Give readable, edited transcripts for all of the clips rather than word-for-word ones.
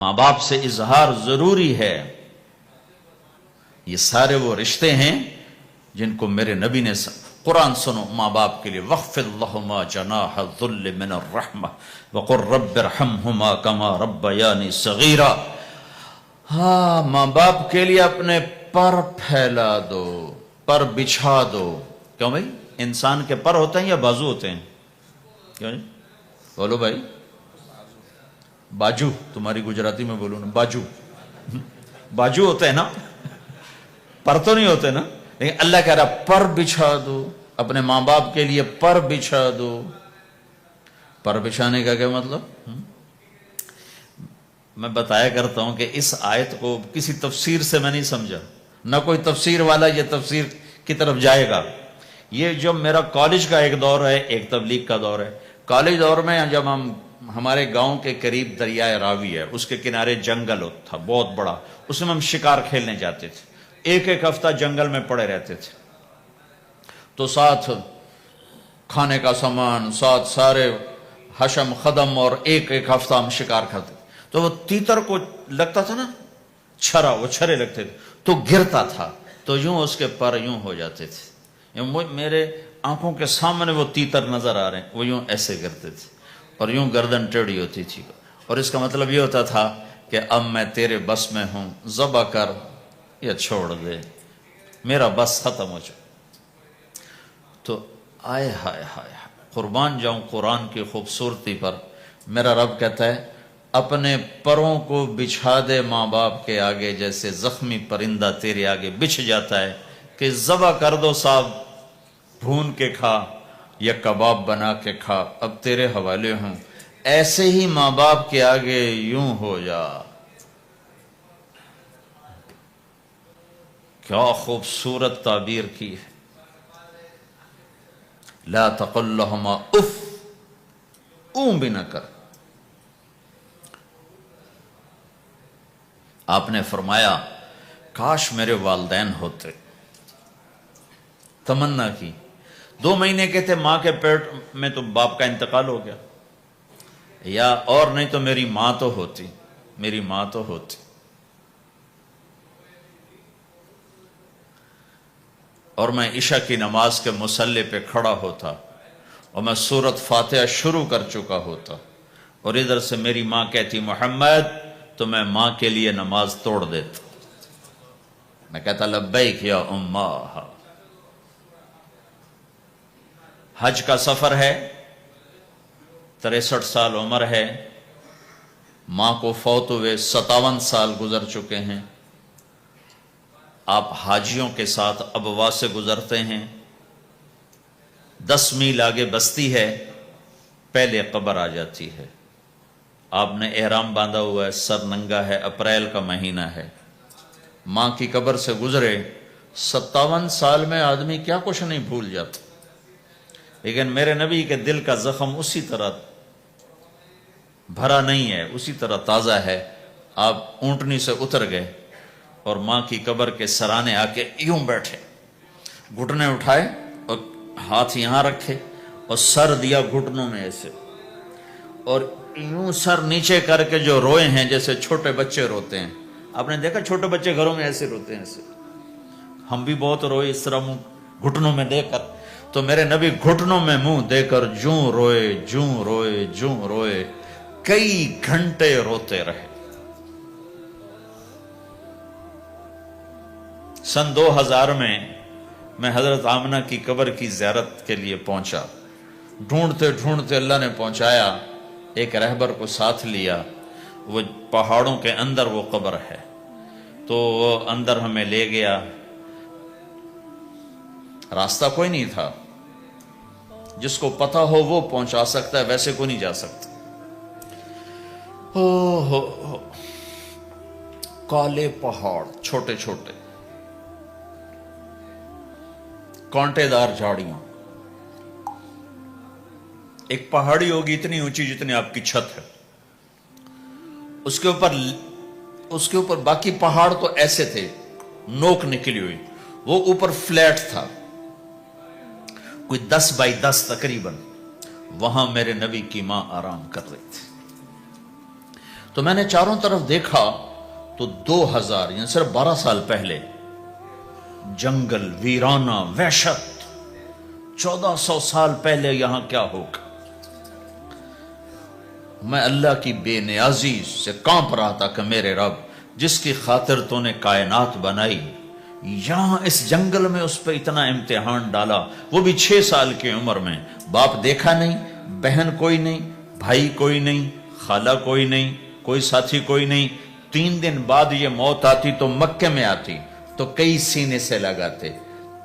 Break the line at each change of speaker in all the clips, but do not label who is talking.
ماں باپ سے اظہار ضروری ہے۔ یہ سارے وہ رشتے ہیں جن کو میرے نبی نے قرآن سنو ماں باپ کے لیے، وَاخْفِضْ لَهُمَا جَنَاحَ الذُّلِّ مِنَ الرَّحْمَةِ وَقُلْ رَبِّ ارْحَمْهُمَا كَمَا رَبَّيَانِي صَغِيرًا۔ ہاں، ماں باپ کے لیے اپنے پر پھیلا دو، پر بچھا دو۔ کیوں بھائی؟ انسان کے پر ہوتے ہیں یا بازو ہوتے ہیں؟ کیوں جی؟ بولو بھائی۔ باجو، تمہاری گجراتی میں بولو نا، باجو باجو ہوتے ہیں نا، پر تو نہیں ہوتے نا، لیکن اللہ کہہ رہا پر بچھا دو، اپنے ماں باپ کے لیے پر بچھا دو۔ پر بچھانے کا کیا مطلب؟ میں بتایا کرتا ہوں کہ اس آیت کو کسی تفسیر سے میں نہیں سمجھا، نہ کوئی تفسیر والا یہ تفسیر کی طرف جائے گا۔ یہ جو میرا کالج کا ایک دور ہے، ایک تبلیغ کا دور ہے۔ کالج دور میں جب ہمارے گاؤں کے قریب دریائے راوی ہے، اس کے کنارے جنگل تھا بہت بڑا، اس میں ہم شکار کھیلنے جاتے تھے، ایک ایک ہفتہ جنگل میں پڑے رہتے تھے، تو ساتھ کھانے کا سامان، ساتھ سارے حشم خدم، اور ایک ایک ہفتہ ہم شکار کرتے تھے۔ تو وہ تیتر کو لگتا تھا نا چھرا، وہ چھرے لگتے تھے تو گرتا تھا، تو یوں اس کے پر یوں ہو جاتے تھے، میرے آنکھوں کے سامنے وہ تیتر نظر آ رہے ہیں، وہ یوں ایسے کرتے تھے اور یوں گردن ٹیڑھی ہوتی تھی، اور اس کا مطلب یہ ہوتا تھا کہ اب میں تیرے بس میں ہوں، ذبح کر یا چھوڑ دے، میرا بس ختم ہو چکا۔ تو آئے ہائے ہائے، قربان جاؤں قرآن کی خوبصورتی پر۔ میرا رب کہتا ہے اپنے پروں کو بچھا دے ماں باپ کے آگے، جیسے زخمی پرندہ تیرے آگے بچھ جاتا ہے کہ ذبح کر دو صاحب، بھون کے کھا یا کباب بنا کے کھا، اب تیرے حوالے ہوں، ایسے ہی ماں باپ کے آگے یوں ہو جا۔ کیا خوبصورت تعبیر کی ہے۔ لا تقل لہما اف، اون بھی نہ کر۔ آپ نے فرمایا کاش میرے والدین ہوتے، تمنا کی۔ 2 مہینے کے تھے ماں کے پیٹ میں تو باپ کا انتقال ہو گیا، یا اور نہیں تو میری ماں تو ہوتی، میری ماں تو ہوتی۔ اور میں عشاء کی نماز کے مصلی پہ کھڑا ہوتا اور میں سورۃ فاتحہ شروع کر چکا ہوتا، اور ادھر سے میری ماں کہتی محمد، تو میں ماں کے لیے نماز توڑ دیتا، میں کہتا لبیک یا اماں۔ حج کا سفر ہے، 63 سال عمر ہے، ماں کو فوت ہوئے 57 سال گزر چکے ہیں۔ آپ حاجیوں کے ساتھ ابوا سے گزرتے ہیں، 10 میل آگے بستی ہے، پہلے قبر آ جاتی ہے۔ آپ نے احرام باندھا ہوا ہے، سر ننگا ہے، اپریل کا مہینہ ہے، ماں کی قبر سے گزرے 57 سال میں آدمی کیا کچھ نہیں بھول جاتا، لیکن میرے نبی کے دل کا زخم اسی طرح بھرا نہیں ہے، اسی طرح تازہ ہے۔ آپ اونٹنی سے اتر گئے اور ماں کی قبر کے سرانے آ کے یوں بیٹھے، گھٹنے اٹھائے اور ہاتھ یہاں رکھے اور سر دیا گھٹنوں میں ایسے، اور یوں سر نیچے کر کے جو روئے ہیں جیسے چھوٹے بچے روتے ہیں۔ آپ نے دیکھا چھوٹے بچے گھروں میں ایسے روتے ہیں، ایسے ہم بھی بہت روئے اس طرح منہ گھٹنوں میں دے کر، تو میرے نبی گھٹنوں میں منہ دے کر جوں روئے جوں روئے جوں روئے، کئی گھنٹے روتے رہے۔ سن 2000 میں حضرت آمنہ کی قبر کی زیارت کے لیے پہنچا، ڈھونڈتے ڈھونڈتے اللہ نے پہنچایا، ایک رہبر کو ساتھ لیا، وہ پہاڑوں کے اندر وہ قبر ہے، تو وہ اندر ہمیں لے گیا، راستہ کوئی نہیں تھا، جس کو پتہ ہو وہ پہنچا سکتا ہے، ویسے کوئی نہیں جا سکتا۔ کالے پہاڑ، چھوٹے چھوٹے کانٹے دار جھاڑیاں، ایک پہاڑی ہوگی اتنی اونچی جتنی آپ کی چھت ہے، اس کے اوپر باقی پہاڑ تو ایسے تھے، نوک نکلی ہوئی، وہ اوپر فلیٹ تھا، کوئی 10 بائی 10 تقریباً۔ وہاں میرے نبی کی ماں آرام کر رہی تھی۔ تو میں نے چاروں طرف دیکھا تو 2000 یعنی صرف 12 سال پہلے جنگل ویرانہ وحشت، 1400 سال پہلے یہاں کیا ہوگا۔ میں اللہ کی بے نیازی سے کانپ رہا تھا کہ میرے رب جس کی خاطر تو نے کائنات بنائی، یہاں اس جنگل میں اس پہ اتنا امتحان ڈالا، وہ بھی 6 سال کی عمر میں۔ باپ دیکھا نہیں، بہن کوئی نہیں، بھائی کوئی نہیں، خالہ کوئی نہیں، کوئی ساتھی کوئی نہیں۔ 3 دن بعد یہ موت آتی تو مکے میں آتی تو کئی سینے سے لگاتے،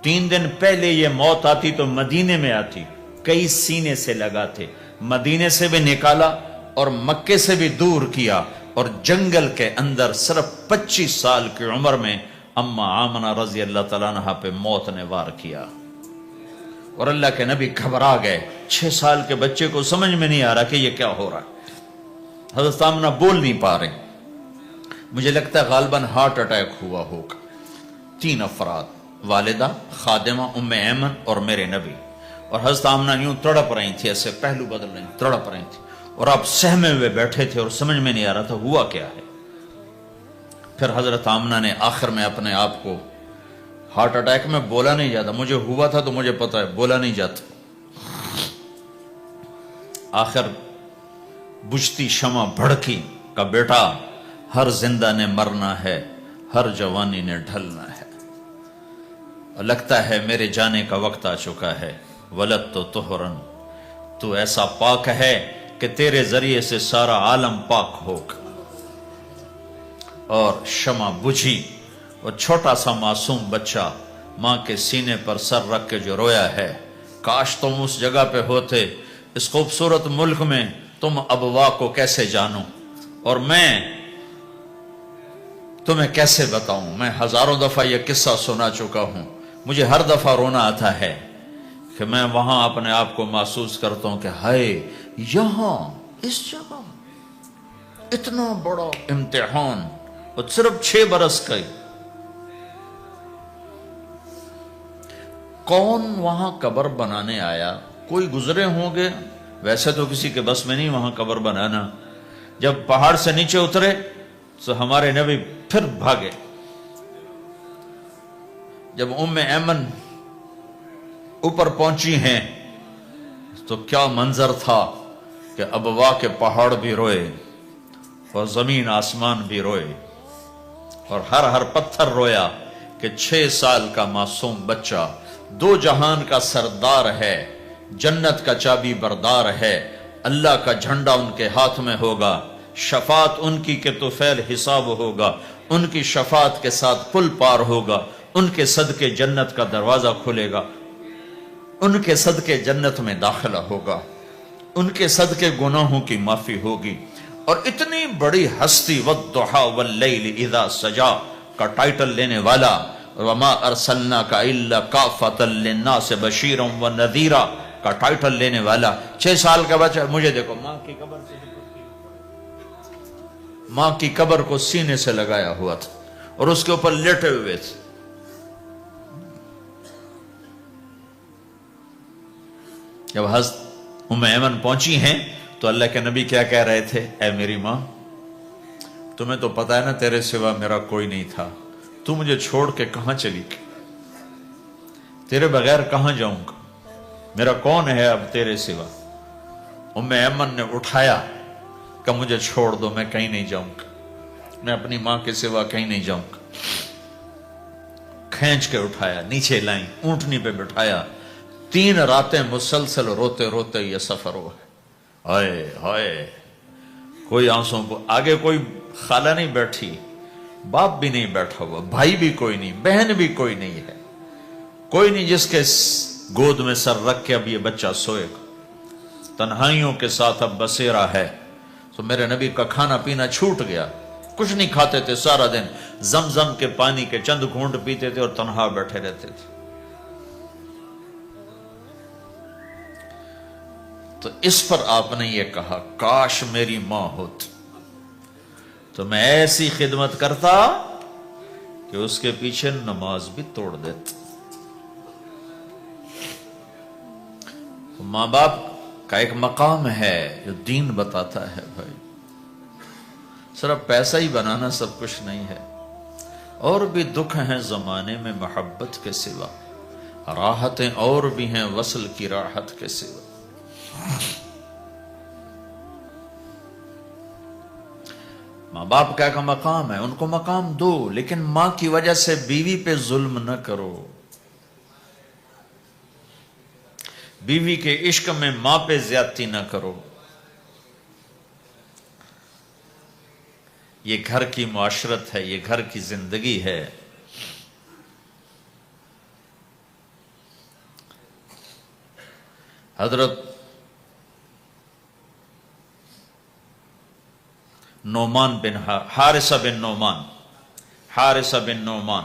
3 دن پہلے یہ موت آتی تو مدینے میں آتی، کئی سینے سے لگاتے۔ مدینے سے بھی نکالا اور مکے سے بھی دور کیا، اور جنگل کے اندر صرف 25 سال کی عمر میں اما آمنہ رضی اللہ تعالیٰ عنہ پہ موت نے وار کیا، اور اللہ کے نبی گھبرا گئے۔ 6 سال کے بچے کو سمجھ میں نہیں آ رہا کہ یہ کیا ہو رہا ہے۔ حضرت آمنہ بول نہیں پا رہے، مجھے لگتا ہے غالباً ہارٹ اٹیک ہوا ہوگا۔ 3 افراد، والدہ، خادمہ ام ایمن اور میرے نبی، اور حضرت آمنہ یوں تڑپ رہی تھی، ایسے پہلو بدل رہی تھی، تڑپ رہی تھی، اور آپ سہمے ہوئے بیٹھے تھے اور سمجھ میں نہیں آ رہا تھا ہوا کیا ہے۔ پھر حضرت آمنہ نے آخر میں اپنے آپ کو، ہارٹ اٹیک میں بولا نہیں جاتا، مجھے ہوا تھا تو مجھے پتا ہے بولا نہیں جاتا، آخر بجھتی شمع بھڑکی کا بیٹا ہر زندہ نے مرنا ہے، ہر جوانی نے ڈھلنا ہے، اور لگتا ہے میرے جانے کا وقت آ چکا ہے۔ ولد تو طہرن، تو ایسا پاک ہے کہ تیرے ذریعے سے سارا عالم پاک ہوگا۔ اور شمع بجھی، اور چھوٹا سا معصوم بچہ ماں کے سینے پر سر رکھ کے جو رویا ہے، کاش تم اس جگہ پہ ہوتے، اس خوبصورت ملک میں، تم ابوا کو کیسے جانو، اور میں تمہیں کیسے بتاؤں۔ میں ہزاروں دفعہ یہ قصہ سنا چکا ہوں، مجھے ہر دفعہ رونا آتا ہے کہ میں وہاں اپنے آپ کو محسوس کرتا ہوں کہ ہائے، یہاں اس جگہ اتنا بڑا امتحان، اور صرف 6 برس کا ہی۔ کون وہاں قبر بنانے آیا؟ کوئی گزرے ہوں گے، ویسے تو کسی کے بس میں نہیں وہاں قبر بنانا۔ جب پہاڑ سے نیچے اترے تو ہمارے نبی پھر بھاگے۔ جب ام ایمن اوپر پہنچی ہیں تو کیا منظر تھا کہ ابوا کے پہاڑ بھی روئے، اور زمین آسمان بھی روئے، اور ہر پتھر رویا کہ 6 سال کا معصوم بچہ 2 جہان کا سردار ہے، جنت کا چابی بردار ہے، اللہ کا جھنڈا ان کے ہاتھ میں ہوگا، شفاعت ان کی کہ طفیل حساب ہوگا، ان کی شفاعت کے ساتھ پل پار ہوگا، ان کے صدقے جنت کا دروازہ کھلے گا، ان کے صدقے جنت میں داخلہ ہوگا، ان کے صدقے گناہوں کی معافی ہوگی۔ اور اتنی بڑی ہستی والضحی واللیل اذا سجا کا ٹائٹل لینے والا، وما ارسلناک الا کافۃ للناس بشیرا ونذیرا کا ٹائٹل لینے والا 6 سال کا بچہ، مجھے دیکھو ماں کی قبر کو سینے سے لگایا ہوا تھا اور اس کے اوپر لیٹے ہوئے تھے۔ جب حضرت ام ایمن پہنچی ہیں تو اللہ کے نبی کیا کہہ رہے تھے؟ اے میری ماں، تمہیں تو پتا ہے نا تیرے سوا میرا کوئی نہیں تھا، تو مجھے چھوڑ کے کہاں چلی گئی؟ تیرے بغیر کہاں جاؤں گا؟ میرا کون ہے اب تیرے سوا؟ ام ایمن نے اٹھایا کہ مجھے چھوڑ دو، میں کہیں نہیں جاؤں گا، میں اپنی ماں کے سوا کہیں نہیں جاؤں گا۔ کھینچ کے اٹھایا، نیچے لائیں، اونٹنی پہ بٹھایا، 3 راتیں مسلسل روتے روتے یہ سفر ہوا ہے۔ ہائے ہائے، کوئی آنسوں کو آگے، کوئی خالہ نہیں بیٹھی، باپ بھی نہیں بیٹھا ہوا، بھائی بھی کوئی نہیں، بہن بھی کوئی نہیں ہے، کوئی نہیں جس کے گود میں سر رکھ کے اب یہ بچہ سوئے گا۔ تنہائیوں کے ساتھ اب بسیرا ہے۔ تو میرے نبی کا کھانا پینا چھوٹ گیا، کچھ نہیں کھاتے تھے، سارا دن زمزم کے پانی کے چند گھونٹ پیتے تھے اور تنہا بیٹھے رہتے تھے۔ تو اس پر آپ نے یہ کہا، کاش میری ماں ہوتی تو میں ایسی خدمت کرتا کہ اس کے پیچھے نماز بھی توڑ دیتا۔ ماں باپ کا ایک مقام ہے جو دین بتاتا ہے بھائی، صرف پیسہ ہی بنانا سب کچھ نہیں ہے، اور بھی دکھ ہیں زمانے میں محبت کے سوا، راحتیں اور بھی ہیں وصل کی راحت کے سوا۔ ماں باپ کا ایک مقام ہے، ان کو مقام دو، لیکن ماں کی وجہ سے بیوی پہ ظلم نہ کرو، بیوی کے عشق میں ماں پہ زیادتی نہ کرو۔ یہ گھر کی معاشرت ہے، یہ گھر کی زندگی ہے۔ حضرت نعمان بن حارثہ بن نعمان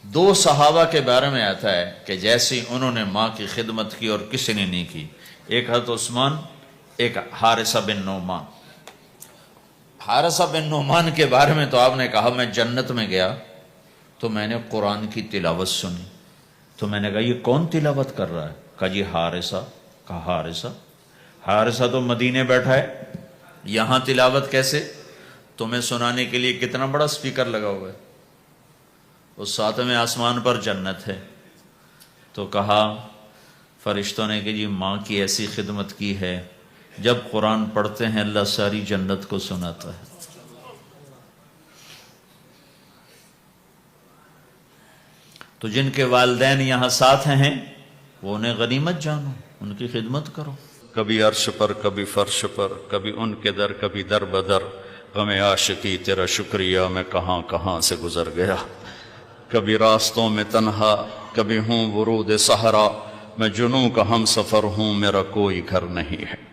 دو صحابہ کے بارے میں آتا ہے کہ جیسی انہوں نے ماں کی خدمت کی اور کسی نے نہیں کی، ایک حضرت عثمان، ایک حارثہ بن نعمان۔ حارثہ بن نعمان کے بارے میں تو آپ نے کہا میں جنت میں گیا تو میں نے قرآن کی تلاوت سنی، تو میں نے کہا یہ کون تلاوت کر رہا ہے؟ کہا جی حارثہ۔ کہا حارثہ تو مدینے بیٹھا ہے، یہاں تلاوت کیسے؟ تمہیں سنانے کے لیے کتنا بڑا سپیکر لگا ہوا ہے، اس ساتویں آسمان پر جنت ہے۔ تو کہا فرشتوں نے کہ جی ماں کی ایسی خدمت کی ہے، جب قرآن پڑھتے ہیں اللہ ساری جنت کو سناتا ہے۔ تو جن کے والدین یہاں ساتھ ہیں وہ انہیں غنیمت جانو، ان کی خدمت کرو۔ کبھی عرش پر، کبھی فرش پر، کبھی ان کے در، کبھی در بدر، غم عاشقی تیرا شکریہ میں کہاں کہاں سے گزر گیا۔ کبھی راستوں میں تنہا، کبھی ہوں ورود صحرا، میں جنوں کا ہم سفر ہوں، میرا کوئی گھر نہیں ہے۔